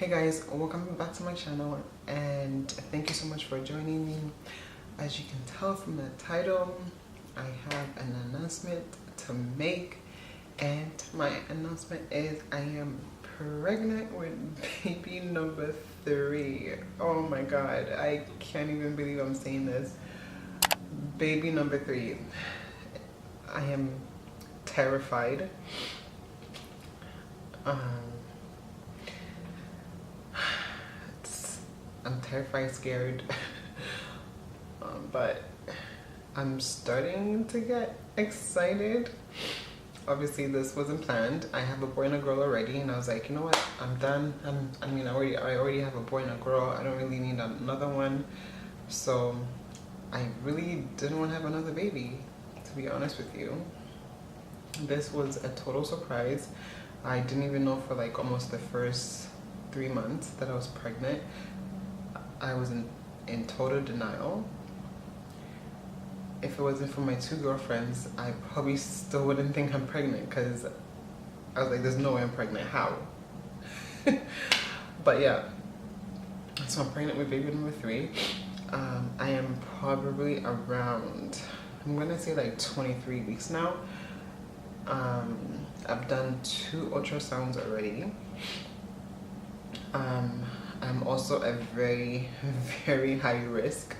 Hey guys, welcome back to my channel and thank you so much for joining me. As you can tell from the title, I have an announcement to make, and my announcement is I am pregnant with baby number 3. Oh my god, I can't even believe I'm saying this. Baby number 3. I am terrified. I'm terrified, scared, but I'm starting to get excited. Obviously, this wasn't planned. I have a boy and a girl already, and I was like, you know what? I'm done. I already have a boy and a girl. I don't really need another one. So, I really didn't want to have another baby, to be honest with you. This was a total surprise. I didn't even know for like almost the first 3 months that I was pregnant. I was in total denial. If it wasn't for my 2 girlfriends, I probably still wouldn't think I'm pregnant, because I was like, there's no way I'm pregnant. How? But yeah, so I'm pregnant with baby number 3. I am probably around, I'm gonna say like 23 weeks now. I've done 2 ultrasounds already. I'm also a very, very high risk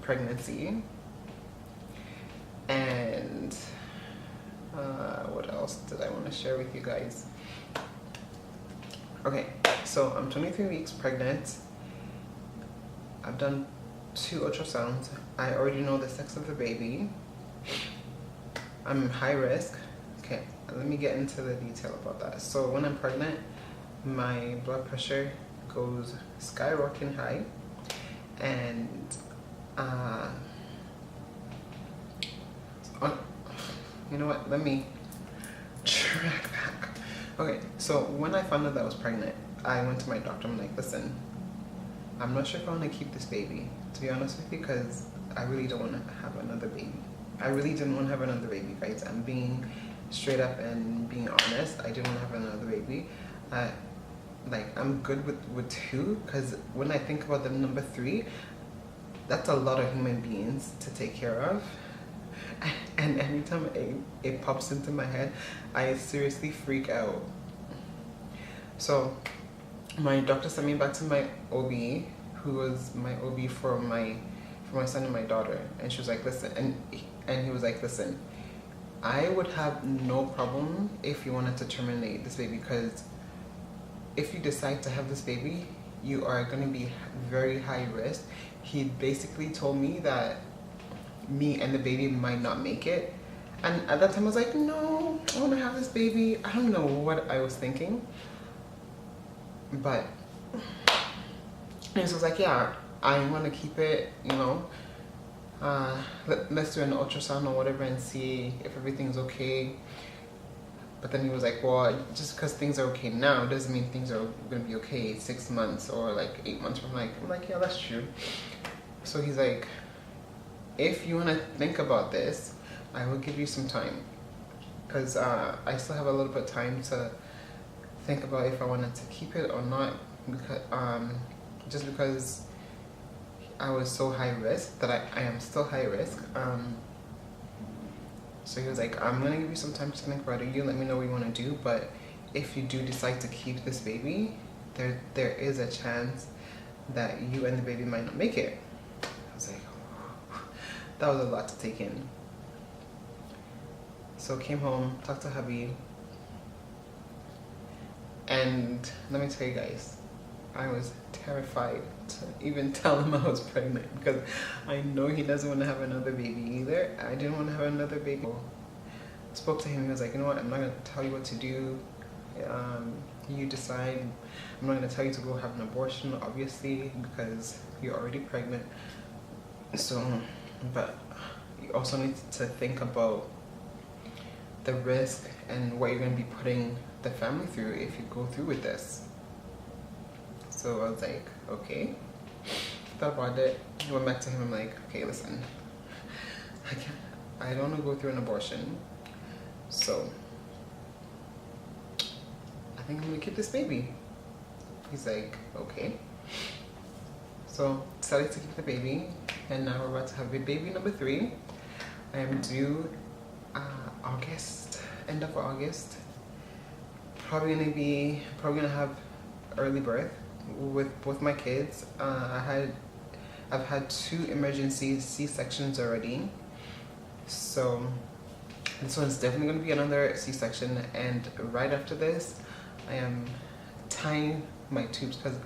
pregnancy. And what else did I want to share with you guys? Okay, so I'm 23 weeks pregnant. I've done 2 ultrasounds. I already know the sex of the baby. I'm high risk. Okay, let me get into the detail about that. So when I'm pregnant, my blood pressure goes skyrocketing high, and you know what, let me track back. Okay, so when I found out that I was pregnant, I went to my doctor. I'm like, listen, I'm not sure if I want to keep this baby, to be honest with you, because I really don't want to have another baby. I really didn't want to have another baby, guys. I'm being straight up and being honest. I didn't want to have another baby. Like, I'm good with 2, because when I think about the number 3, that's a lot of human beings to take care of. And anytime it pops into my head, I seriously freak out. So my doctor sent me back to my OB, who was my OB for my son and my daughter, and she was like, listen, and he was like, listen, I would have no problem if you wanted to terminate this baby, because if you decide to have this baby, you are going to be very high risk. He basically told me that me and the baby might not make it. And at that time I was like, no, I want to have this baby. I don't know what I was thinking. But he was like, yeah, I want to keep it, you know. Let's do an ultrasound or whatever and see if everything's okay. But then he was like, well, just because things are okay now doesn't mean things are going to be okay 6 months or like 8 months from. I'm like, yeah, that's true. So he's like, if you want to think about this, I will give you some time, because I still have a little bit of time to think about if I wanted to keep it or not, because just because I was so high risk, that I am still high risk. So he was like, I'm gonna give you some time to think about it. You let me know what you want to do, but if you do decide to keep this baby, there is a chance that you and the baby might not make it. I was like, that was a lot to take in. So came home, talked to hubby, and let me tell you guys, I was terrified to even tell him I was pregnant, because I know he doesn't want to have another baby either. I didn't want to have another baby. I spoke to him. He was like, you know what, I'm not going to tell you what to do. You decide. I'm not going to tell you to go have an abortion, obviously, because you're already pregnant. So, but you also need to think about the risk and what you're going to be putting the family through if you go through with this. So I was like, okay. Thought about it. I went back to him. I'm like, okay, listen, I don't want to go through an abortion, so I think I'm gonna keep this baby. He's like, okay. So decided to keep the baby, and now we're about to have baby number 3. I am due August, end of August. Probably gonna have early birth with both my kids. I've had 2 emergency C-sections already, so this one's definitely gonna be another C-section. And right after this, I am tying my tubes, because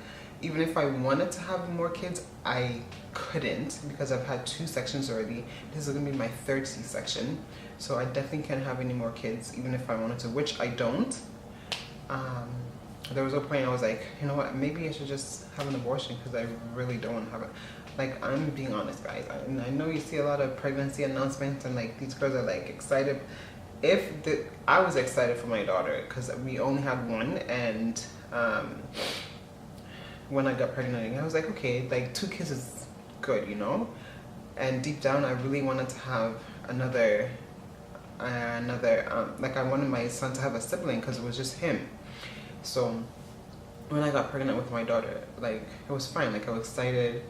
even if I wanted to have more kids, I couldn't, because I've had 2 sections already. This is gonna be my 3rd C-section, so I definitely can't have any more kids, even if I wanted to, which I don't. There was a point I was like, you know what, maybe I should just have an abortion, because I really don't want to have it. Like, I'm being honest, guys. I know you see a lot of pregnancy announcements, and like these girls are like excited. I was excited for my daughter, because we only had one, and when I got pregnant, I was like, okay, like 2 kids is good, you know. And deep down, I really wanted to have another. Like, I wanted my son to have a sibling, because it was just him. So when I got pregnant with my daughter, like, it was fine. Like, I was excited,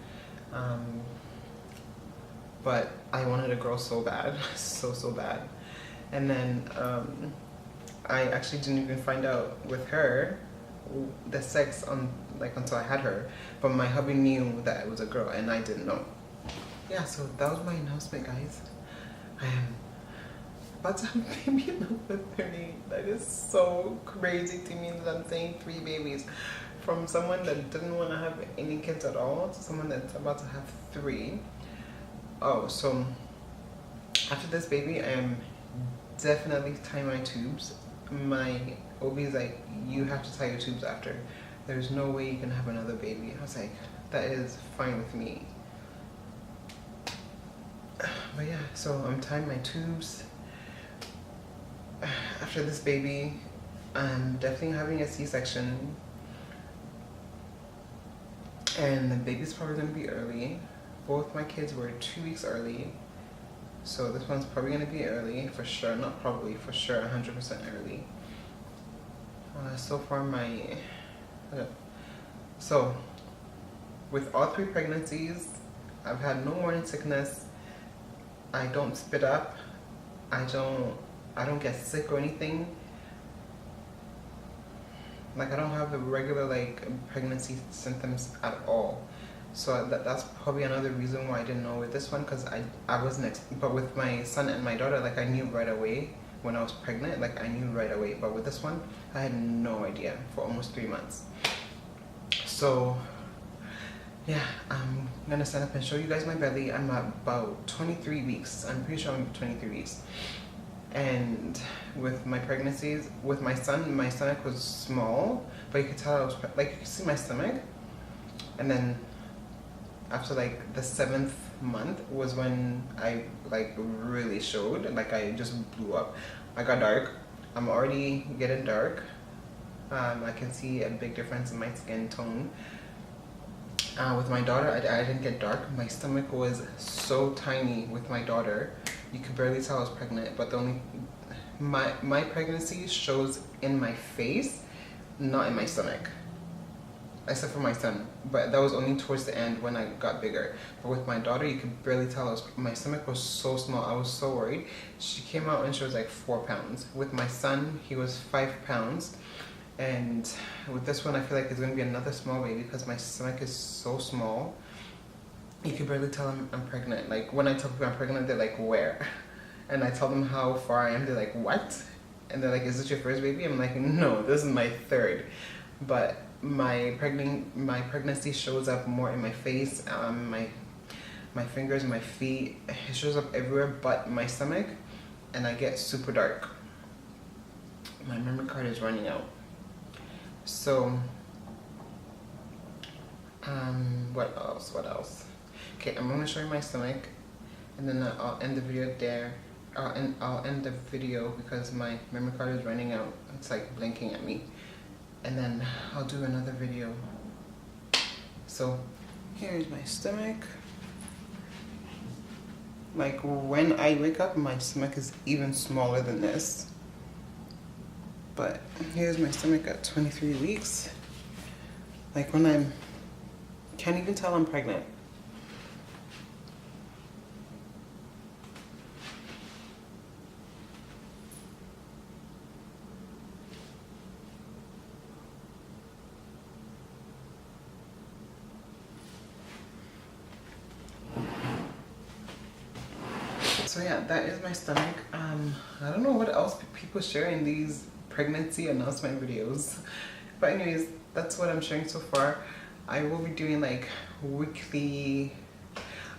but I wanted a girl so bad, so bad. And then I actually didn't even find out with her the sex until I had her, but my hubby knew that it was a girl, and I didn't know. Yeah, so that was my announcement, guys. I am about to have baby number 3. That is so crazy to me that I'm saying 3 babies. From someone that didn't want to have any kids at all to someone that's about to have 3. Oh, so after this baby, I am definitely tying my tubes. My OB is like, you have to tie your tubes after. There's no way you can have another baby. I was like, that is fine with me. But yeah, so I'm tying my tubes. After this baby, I'm definitely having a C-section, and the baby's probably going to be early. Both my kids were 2 weeks early, so this one's probably going to be early for sure. Not probably, for sure, 100% early. So far so with all 3 pregnancies, I've had no morning sickness. I don't spit up. I don't get sick or anything. Like, I don't have the regular like pregnancy symptoms at all. So that's probably another reason why I didn't know with this one, because I wasn't. But with my son and my daughter, like, I knew right away when I was pregnant. Like, I knew right away. But with this one, I had no idea for almost 3 months. So yeah, I'm gonna stand up and show you guys my belly. I'm at about 23 weeks. I'm pretty sure I'm 23 weeks. And with my pregnancies, with my son, my stomach was small, but you could tell I was, like, you could see my stomach. And then after like the 7th month was when I like really showed, like, I just blew up. I got dark. I'm already getting dark. I can see a big difference in my skin tone. With my daughter, I didn't get dark. My stomach was so tiny with my daughter. You could barely tell I was pregnant, but my pregnancy shows in my face, not in my stomach. Except for my son, but that was only towards the end when I got bigger. But with my daughter, you could barely tell my stomach was so small. I was so worried. She came out and she was like 4 pounds. With my son, he was 5 pounds. And with this one, I feel like it's gonna be another small baby because my stomach is so small. You can barely tell I'm pregnant. Like, when I tell people I'm pregnant, they're like, where? And I tell them how far I am, they're like, what? And they're like, is this your first baby? I'm like, no, this is my 3rd. But my pregnancy shows up more in my face, my fingers, my feet. It shows up everywhere but my stomach, and I get super dark. My memory card is running out. So, what else? Okay, I'm gonna show you my stomach, and then I'll end the video there. I'll end the video because my memory card is running out. It's like blinking at me. And then I'll do another video. So here's my stomach. Like, when I wake up, my stomach is even smaller than this. But here's my stomach at 23 weeks. Like can't even tell I'm pregnant. So yeah, that is my stomach. I don't know what else people share in these pregnancy announcement videos. But anyways, that's what I'm sharing so far. I will be doing like weekly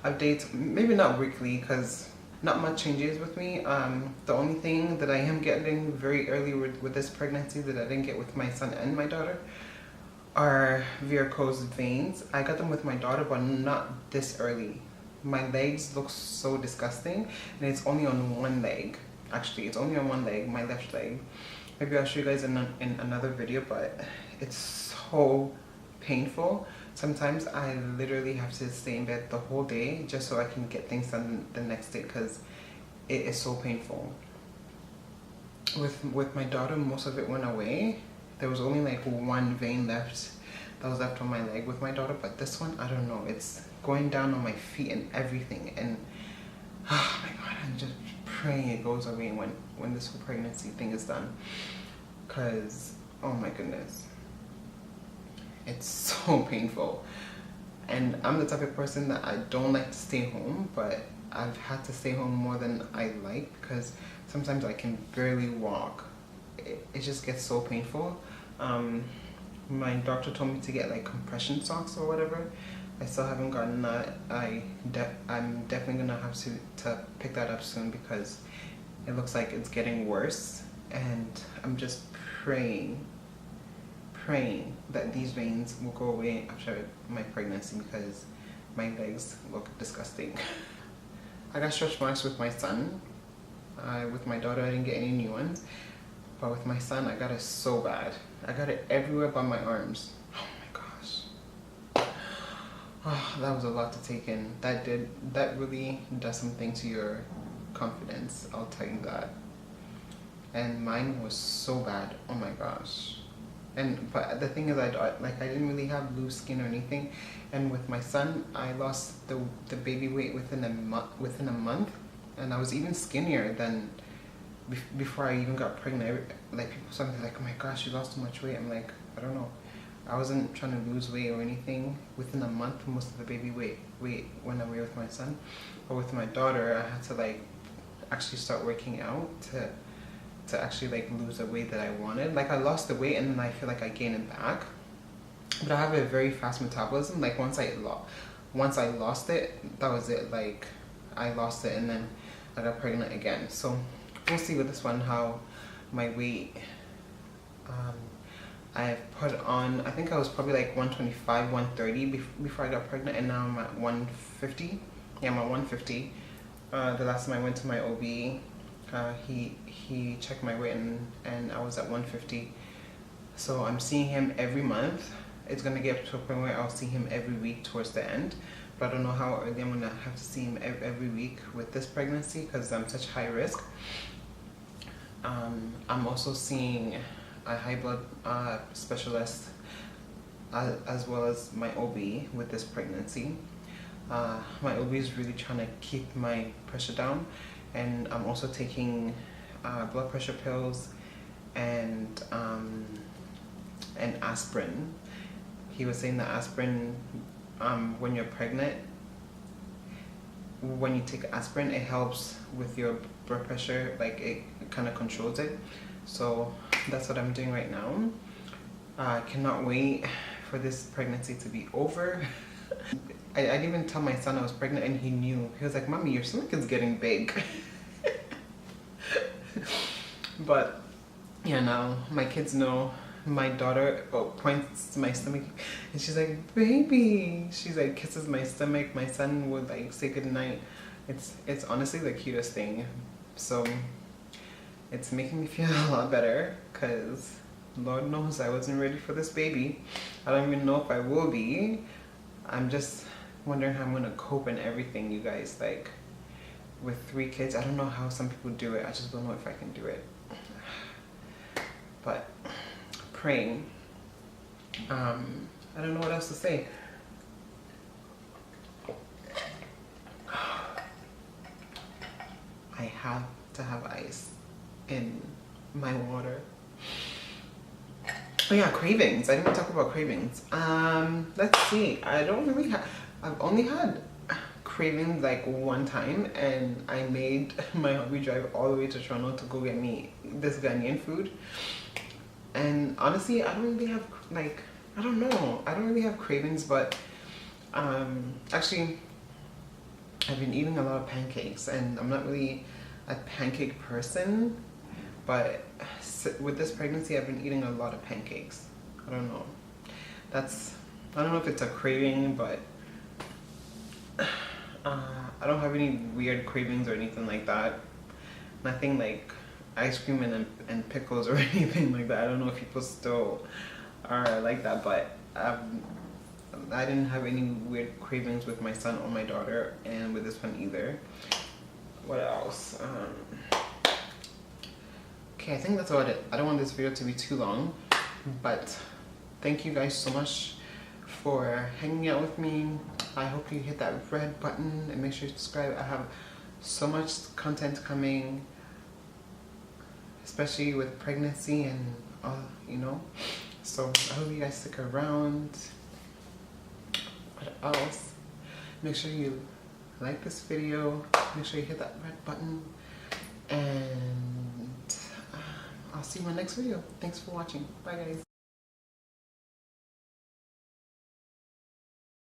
updates, maybe not weekly because not much changes with me. The only thing that I am getting very early with this pregnancy that I didn't get with my son and my daughter are varicose veins. I got them with my daughter, but not this early. My legs look so disgusting, and it's only on one leg. Actually, it's only on one leg, my left leg. Maybe I'll show you guys in another video, but it's so painful. Sometimes I literally have to stay in bed the whole day just so I can get things done the next day because it is so painful. With my daughter, most of it went away. There was only like one vein left that was left on my leg with my daughter, but this one, I don't know, it's going down on my feet and everything, and oh my god, I'm just praying it goes away when this whole pregnancy thing is done, because oh my goodness, it's so painful. And I'm the type of person that I don't like to stay home, but I've had to stay home more than I like because sometimes I can barely walk. It just gets so painful. My doctor told me to get like compression socks or whatever. I still haven't gotten that. I'm definitely gonna have to pick that up soon because it looks like it's getting worse, and I'm just praying that these veins will go away after my pregnancy because my legs look disgusting. I got stretch marks with my son. With my daughter I didn't get any new ones, but with my son I got it so bad. I got it everywhere but my arms. Oh my gosh. Oh, that was a lot to take in. That really does something to your confidence, I'll tell you that. And mine was so bad. Oh my gosh. But the thing is, I didn't really have loose skin or anything, and with my son, I lost the baby weight within a month, and I was even skinnier than before I even got pregnant. Like people saw me like, oh my gosh, you lost so much weight. I'm like, I don't know. I wasn't trying to lose weight or anything. Within a month, most of the baby weight went away with my son, but with my daughter, I had to like actually start working out to actually like lose the weight that I wanted. Like I lost the weight and then I feel like I gained it back. But I have a very fast metabolism. Like once I lost it, that was it. Like I lost it and then I got pregnant again. So we'll see with this one how my weight I have put on. I think I was probably like 125, 130 before I got pregnant, and now I'm at 150. Yeah, I'm at 150. The last time I went to my OB, he checked my weight and I was at 150. So I'm seeing him every month. It's gonna get to a point where I'll see him every week towards the end, but I don't know how early I'm gonna have to see him every week with this pregnancy because I'm such high risk. I'm also seeing a high blood specialist as well as my OB with this pregnancy. My OB is really trying to keep my pressure down, and I'm also taking blood pressure pills and aspirin. He was saying that aspirin, when you're pregnant, when you take aspirin, it helps with your blood pressure, like it kind of controls it. So that's what I'm doing right now. I cannot wait for this pregnancy to be over. I didn't even tell my son I was pregnant, and he knew. He was like, "Mommy, your stomach is getting big." But yeah, now my kids know. My daughter points to my stomach and she's like, "Baby." She's like kisses my stomach. My son would like say goodnight. It's honestly the cutest thing. So it's making me feel a lot better because Lord knows I wasn't ready for this baby. I don't even know if I will be. I'm just wondering how I'm gonna cope and everything, you guys. Like with 3 kids, I don't know how some people do it. I just don't know if I can do it. But praying. I don't know what else to say. I have to have ice in my water. Oh yeah, cravings. I didn't even talk about cravings. Let's see. I don't really have. I've only had cravings like one time, and I made my hubby drive all the way to Toronto to go get me this Ghanaian food. And honestly, I don't really have like, I don't know. I don't really have cravings, but actually, I've been eating a lot of pancakes, and I'm not really a pancake person, but with this pregnancy, I've been eating a lot of pancakes. I don't know. I don't know if it's a craving, but I don't have any weird cravings or anything like that. Nothing like ice cream and pickles or anything like that. I don't know if people still are like that, but I didn't have any weird cravings with my son or my daughter, and with this one either. What else? Okay, I think that's about it. I don't want this video to be too long, but thank you guys so much for hanging out with me. I hope you hit that red button and make sure you subscribe. I have so much content coming, especially with pregnancy and you know. So I hope you guys stick around. What else? Make sure you like this video. Make sure you hit that red button, and I'll see you in my next video. Thanks for watching. Bye guys.